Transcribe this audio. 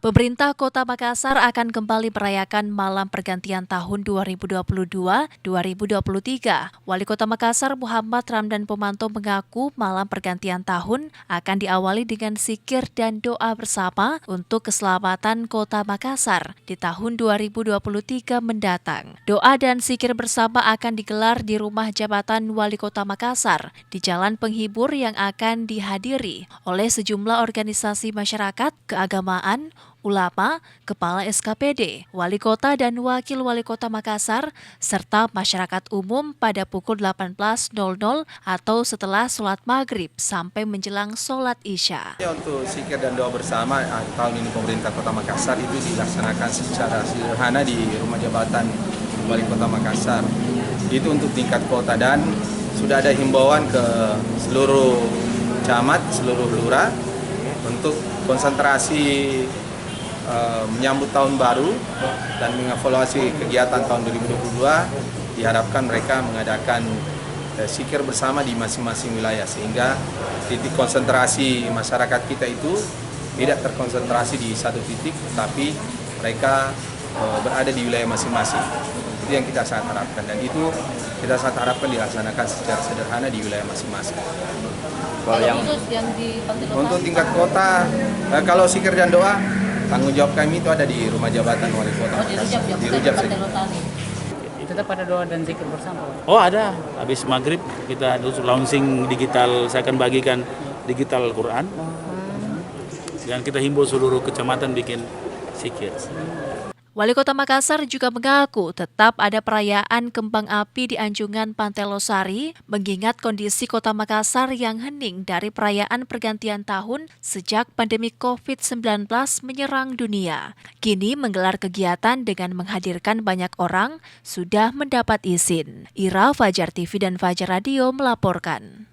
Pemerintah Kota Makassar akan kembali merayakan Malam Pergantian Tahun 2022-2023. Wali Kota Makassar Muhammad Ramdan Pomanto mengaku Malam Pergantian Tahun akan diawali dengan zikir dan doa bersama untuk keselamatan Kota Makassar di tahun 2023 mendatang. Doa dan zikir bersama akan digelar di Rumah Jabatan Wali Kota Makassar di Jalan Penghibur yang akan dihadiri oleh sejumlah organisasi masyarakat, keagamaan, ulama, kepala SKPD, wali kota dan wakil wali kota Makassar, serta masyarakat umum pada pukul 18.00 atau setelah sholat maghrib sampai menjelang sholat isya. Untuk zikir dan doa bersama tahun ini pemerintah Kota Makassar itu dilaksanakan secara sederhana di Rumah Jabatan Wali Kota Makassar. Itu untuk tingkat kota dan sudah ada himbauan ke seluruh camat, seluruh lurah untuk konsentrasi menyambut tahun baru dan mengevaluasi kegiatan tahun 2022. Diharapkan mereka mengadakan zikir bersama di masing-masing wilayah sehingga titik konsentrasi masyarakat kita itu tidak terkonsentrasi di satu titik, tapi mereka berada di wilayah masing-masing. Itu yang kita sangat harapkan dan itu kita sangat harapkan dilaksanakan secara sederhana di wilayah masing-masing. Untuk tingkat kota, kalau zikir dan doa, tanggung jawab kami itu ada di Rumah Jabatan Wali Kota Makassar. Di Rujab saja. Tetap ada doa dan zikir bersama. Oh ada, habis maghrib kita launching digital, saya akan bagikan digital Quran. Dan kita himbau seluruh kecamatan bikin zikir. Wali Kota Makassar juga mengaku tetap ada perayaan kembang api di Anjungan Pantai Losari, mengingat kondisi Kota Makassar yang hening dari perayaan pergantian tahun sejak pandemi COVID-19 menyerang dunia. Kini menggelar kegiatan dengan menghadirkan banyak orang sudah mendapat izin. Ira, Fajar TV dan Fajar Radio melaporkan.